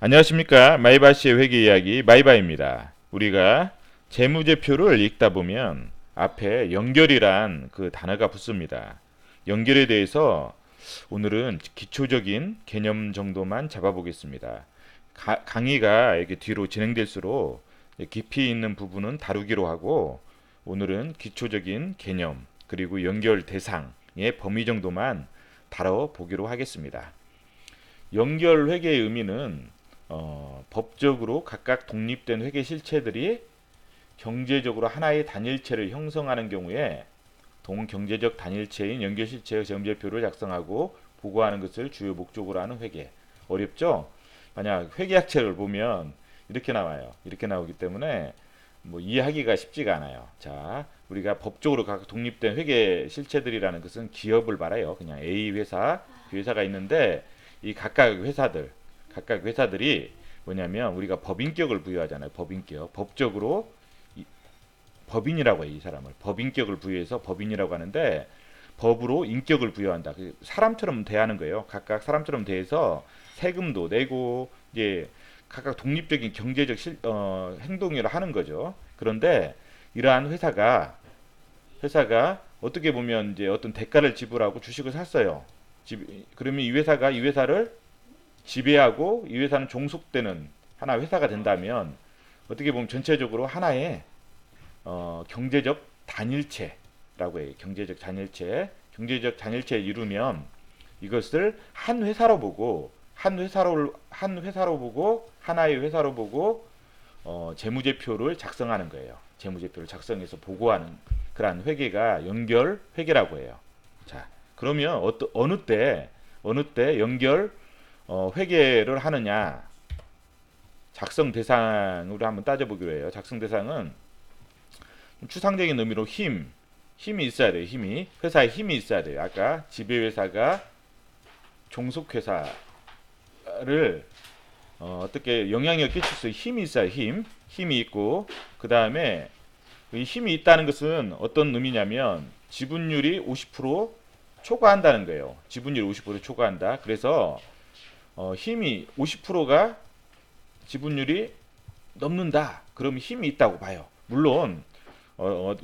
안녕하십니까. 마이바시의 회계 이야기 마이바입니다. 우리가 재무제표를 읽다 보면 앞에 연결이란 그 단어가 붙습니다. 연결에 대해서 오늘은 기초적인 개념 정도만 잡아보겠습니다. 강의가 이렇게 뒤로 진행될수록 깊이 있는 부분은 다루기로 하고, 오늘은 기초적인 개념 그리고 연결 대상의 범위 정도만 다뤄보기로 하겠습니다. 연결 회계의 의미는 법적으로 각각 독립된 회계 실체들이 경제적으로 하나의 단일체를 형성하는 경우에 동경제적 단일체인 연결실체의 재무제표를 작성하고 보고하는 것을 주요 목적으로 하는 회계. 어렵죠? 만약 회계학책을 보면 이렇게 나와요. 이렇게 나오기 때문에 뭐 이해하기가 쉽지가 않아요. 자, 우리가 법적으로 각각 독립된 회계 실체들이라는 것은 기업을 말해요. 그냥 A 회사, B 회사가 있는데 이 각각 회사들이 뭐냐면 우리가 법인격을 부여하잖아요. 법인격. 법적으로 법인이라고 해요. 이 사람을 법인격을 부여해서 법인이라고 하는데, 법으로 인격을 부여한다. 사람처럼 대하는 거예요. 각각 사람처럼 대해서 세금도 내고 이제 각각 독립적인 경제적 행동을 하는 거죠. 그런데 이러한 회사가 어떻게 보면 이제 어떤 대가를 지불하고 주식을 샀어요. 그러면 이 회사를 지배하고 이 회사는 종속되는 하나 회사가 된다면, 어떻게 보면 전체적으로 하나의 경제적 단일체라고 해요. 경제적 단일체를 이루면 이것을 한 회사로 보고 하나의 회사로 보고 재무제표를 작성하는 거예요. 재무제표를 작성해서 보고하는 그러한 회계가 연결 회계라고 해요. 자, 그러면 어느 때 연결 회계를 하느냐, 작성 대상으로 한번 따져보기로 해요. 작성 대상은 추상적인 의미로 힘이 있어야 돼요. 회사에 힘이 있어야 돼요. 아까 지배회사가 종속회사를 어떻게 영향력을 끼칠 수 있는 힘이 있어요. 힘이 있고, 그 다음에 이 힘이 있다는 것은 어떤 의미냐면 지분율이 50% 초과한다는 거예요. 지분율이 50% 초과한다. 그래서 힘이 50%가 지분율이 넘는다. 그럼 힘이 있다고 봐요. 물론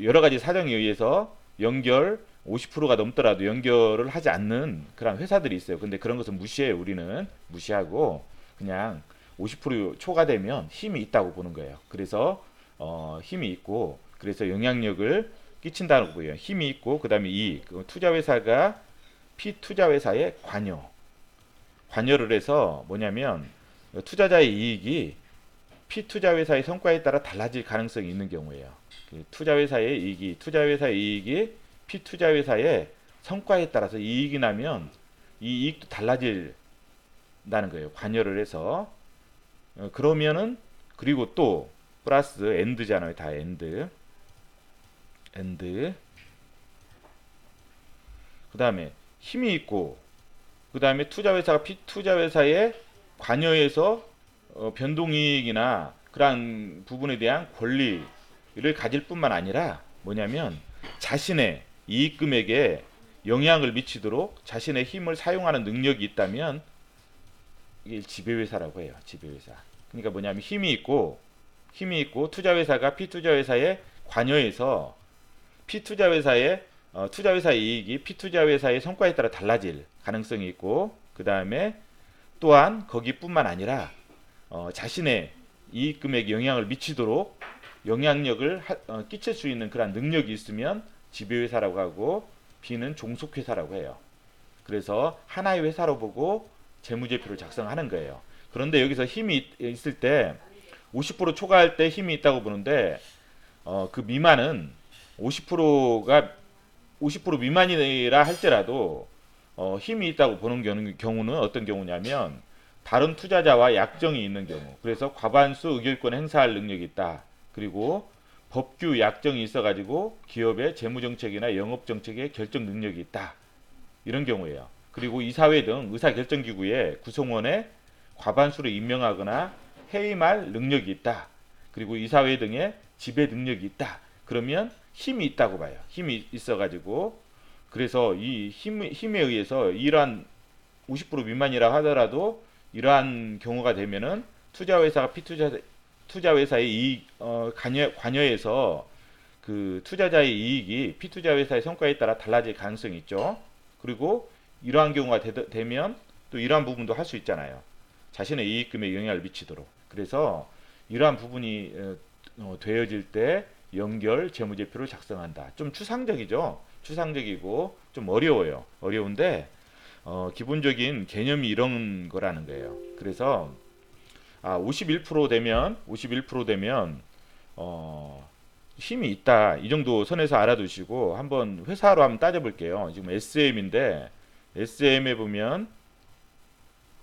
여러 가지 사정에 의해서 연결 50%가 넘더라도 연결을 하지 않는 그런 회사들이 있어요. 근데 그런 것은 우리는 무시하고 그냥 50% 초과되면 힘이 있다고 보는 거예요. 그래서 힘이 있고, 그래서 영향력을 끼친다는 거고요. 힘이 있고, 그 다음에 투자회사가 피투자회사에 관여를 해서 뭐냐면 투자자의 이익이 피투자회사의 성과에 따라 달라질 가능성이 있는 경우예요. 투자회사의 이익이 피투자회사의 성과에 따라서 이익이 나면 이 이익도 달라진다는 거예요. 관여를 해서. 그러면은, 그리고 또 플러스 엔드잖아요. 다 엔드. 그 다음에 힘이 있고, 그 다음에 투자회사가 피투자회사에 관여해서 변동이익이나 그러한 부분에 대한 권리를 가질 뿐만 아니라 뭐냐면 자신의 이익 금액에 영향을 미치도록 자신의 힘을 사용하는 능력이 있다면 이게 지배회사라고 해요. 지배회사. 그러니까 뭐냐면 힘이 있고 투자회사가 피투자회사에 관여해서 투자회사의 이익이 피투자회사의 성과에 따라 달라질 가능성이 있고, 그 다음에 또한 거기뿐만 아니라 자신의 이익 금액에 영향을 미치도록 영향력을 끼칠 수 있는 그런 능력이 있으면 지배회사라고 하고, B는 종속회사라고 해요. 그래서 하나의 회사로 보고 재무제표를 작성하는 거예요. 그런데 여기서 힘이 있을 때 50% 초과할 때 힘이 있다고 보는데, 그 미만은 50%가 50% 미만이라 할지라도 힘이 있다고 보는 경우는 어떤 경우냐면 다른 투자자와 약정이 있는 경우, 그래서 과반수 의결권 행사할 능력이 있다. 그리고 법규 약정이 있어가지고 기업의 재무정책이나 영업정책의 결정 능력이 있다. 이런 경우예요. 그리고 이사회 등 의사결정기구의 구성원에 과반수를 임명하거나 해임할 능력이 있다. 그리고 이사회 등의 지배 능력이 있다. 그러면 힘이 있다고 봐요. 힘이 있어가지고, 그래서 이 힘에 의해서 이러한 50% 미만이라 하더라도 이러한 경우가 되면은 투자회사가 투자회사의 이익 관여해서 그 투자자의 이익이 피투자회사의 성과에 따라 달라질 가능성이 있죠. 그리고 이러한 경우가 되면 또 이러한 부분도 할 수 있잖아요. 자신의 이익금에 영향을 미치도록. 그래서 이러한 부분이 되어질 때 연결 재무제표를 작성한다. 좀 추상적이죠. 추상적이고 좀 어려워요. 어려운데 기본적인 개념이 이런 거라는 거예요. 그래서 51% 되면 51% 되면 힘이 있다. 이 정도 선에서 알아두시고 한번 회사로 한번 따져볼게요. 지금 SM인데 SM에 보면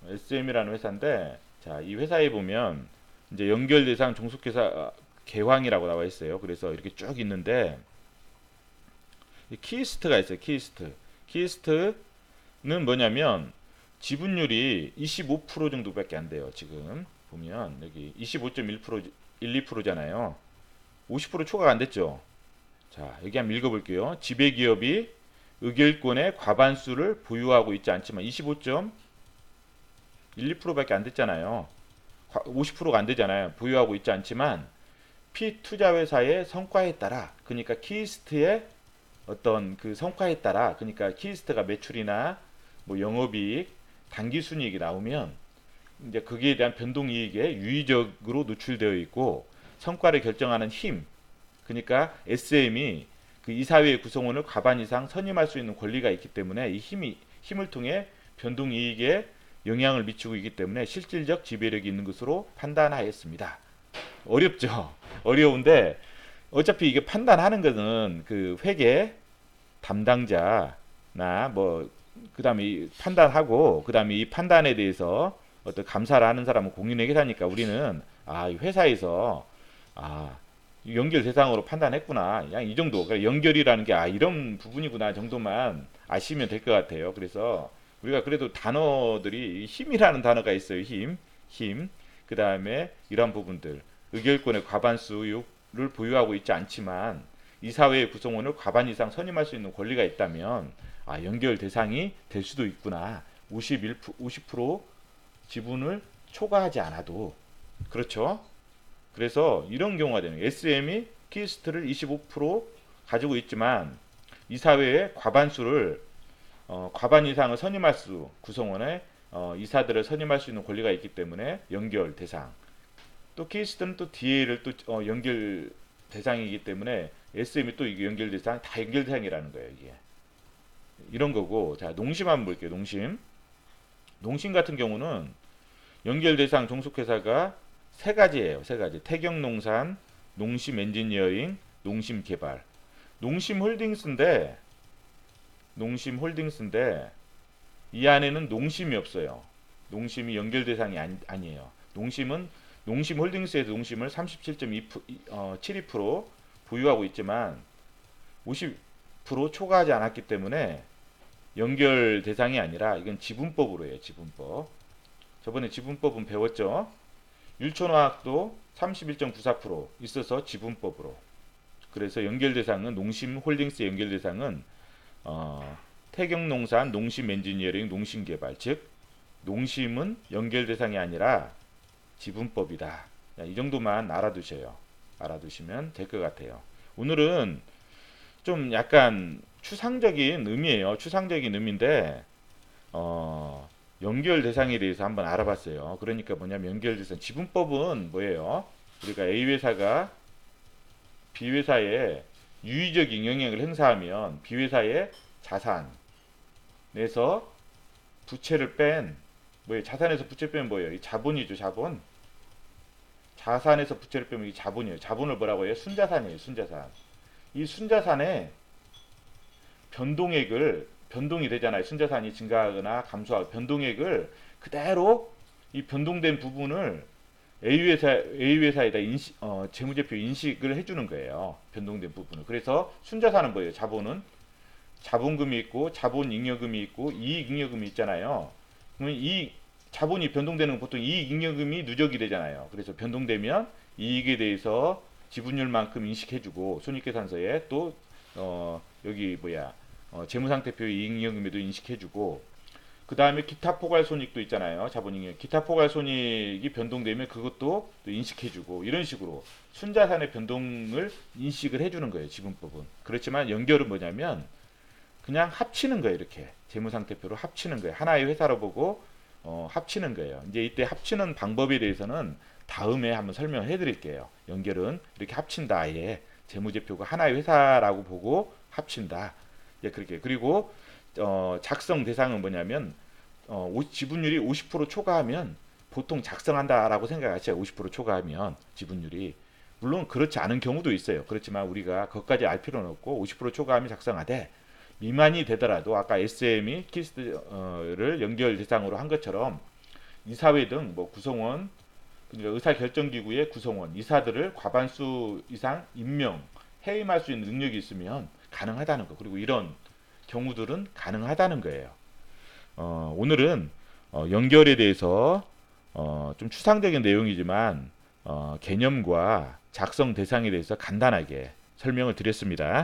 SM이라는 회사인데 자, 이 회사에 보면 이제 연결 대상 종속회사 개황이라고 나와 있어요. 그래서 이렇게 쭉 있는데 키스트가 있어요. 키스트는 뭐냐면 지분율이 25% 정도밖에 안 돼요. 지금 보면 여기 25.1% 2%잖아요. 50% 초과가 안 됐죠. 자, 여기 한번 읽어볼게요. 지배기업이 의결권의 과반수를 보유하고 있지 않지만 25.12%밖에 안 됐잖아요. 50%가 안 되잖아요. 보유하고 있지 않지만 피투자회사의 성과에 따라, 그러니까 키스트의 어떤 그 성과에 따라, 그러니까 키스트가 매출이나 뭐 영업이익, 당기순이익이 나오면 이제 거기에 대한 변동이익에 유의적으로 노출되어 있고 성과를 결정하는 힘, 그러니까 SM이 그 이사회의 구성원을 과반 이상 선임할 수 있는 권리가 있기 때문에 이 힘을 통해 변동이익에 영향을 미치고 있기 때문에 실질적 지배력이 있는 것으로 판단하였습니다. 어렵죠. 어려운데 어차피 이게 판단하는 것은 그 회계 담당자나 뭐 그다음에 판단하고 그다음에 이 판단에 대해서 어떤 감사를 하는 사람은 공인회계사니까 우리는 이 회사에서 아 연결 대상으로 판단했구나. 그냥 이 정도. 그러니까 연결이라는 게 이런 부분이구나 정도만 아시면 될 것 같아요. 그래서 우리가 그래도 단어들이 힘이라는 단어가 있어요. 힘. 그 다음에 이러한 부분들. 의결권의 과반수를 보유하고 있지 않지만 이사회의 구성원을 과반 이상 선임할 수 있는 권리가 있다면 연결 대상이 될 수도 있구나. 50% 지분을 초과하지 않아도. 그렇죠? 그래서 이런 경우가 되는 거예요. SM이 키스트를 25% 가지고 있지만 이사회의 과반수를 과반 이상을 선임할 수 구성원의 이사들을 선임할 수 있는 권리가 있기 때문에 연결 대상. 또 키스트는 또 DA를 또 연결 대상이기 때문에 SM이 또 이게 연결 대상 다 연결 대상이라는 거예요. 이게 이런 거고. 자, 농심 한번 볼게요. 농심 같은 경우는 연결 대상 종속회사가 세 가지예요. 세 가지. 태경농산, 농심엔지니어링, 농심개발. 농심홀딩스인데 이 안에는 농심이 없어요. 농심이 연결 대상이 아니에요. 농심홀딩스에서 농심을 37.72% 보유하고 있지만 50% 초과하지 않았기 때문에 연결 대상이 아니라 이건 지분법으로 해요. 지분법. 저번에 지분법은 배웠죠. 율촌화학도 31.94% 있어서 지분법으로. 그래서 연결 대상은 농심홀딩스의 연결 대상은 태경농산, 농심엔지니어링, 농심개발. 즉 농심은 연결 대상이 아니라 지분법이다. 이 정도만 알아두시면 될 것 같아요. 오늘은 좀 약간 추상적인 의미예요. 추상적인 의미인데 연결 대상에 대해서 한번 알아봤어요. 그러니까 뭐냐면 연결 대상 지분법은 뭐예요? 우리가 A 회사가 B 회사에 유의적인 영향을 행사하면 B 회사의 자산에서 부채를 뺀 뭐예요? 자산에서 부채 빼면 뭐예요? 이 자본이죠, 자본. 자산에서 부채를 빼면 이 자본이에요. 자본을 뭐라고 해요? 순자산이에요, 순자산. 이 순자산의 변동이 되잖아요. 순자산이 증가하거나 감소하고 변동액을 그대로 이 변동된 부분을 A 회사에다 재무제표 인식을 해주는 거예요. 변동된 부분을. 그래서 순자산은 뭐예요? 자본은 자본금이 있고 자본잉여금이 있고 이익잉여금이 있잖아요. 그러면 이 자본이 변동되는 건 보통 이익잉여금이 누적이 되잖아요. 그래서 변동되면 이익에 대해서 지분율만큼 인식해주고 손익계산서에 또 여기 재무상태표 이익잉여금에도 인식해주고 그 다음에 기타 포괄 손익도 있잖아요. 자본잉여. 기타 포괄 손익이 변동되면 그것도 또 인식해주고 이런 식으로 순자산의 변동을 인식을 해주는 거예요. 지분법은. 그렇지만 연결은 뭐냐면 그냥 합치는 거예요. 이렇게 재무상태표로 합치는 거예요. 하나의 회사로 보고 합치는 거예요. 이제 이때 합치는 방법에 대해서는 다음에 한번 설명을 해드릴게요. 연결은 이렇게 합친다. 아예 재무제표가 하나의 회사라고 보고 합친다. 예, 그렇게. 그리고 작성 대상은 뭐냐면 지분율이 50% 초과하면 보통 작성한다라고 생각하세요. 50% 초과하면 지분율이. 물론 그렇지 않은 경우도 있어요. 그렇지만 우리가 그것까지 알 필요는 없고 50% 초과하면 작성하되 미만이 되더라도 아까 SM이 키스트를 연결 대상으로 한 것처럼 이사회 등 뭐 구성원, 그러니까 의사결정기구의 구성원, 이사들을 과반수 이상 임명, 해임할 수 있는 능력이 있으면 가능하다는 거. 그리고 이런 경우들은 가능하다는 거예요. 오늘은 연결에 대해서 좀 추상적인 내용이지만 개념과 작성 대상에 대해서 간단하게 설명을 드렸습니다.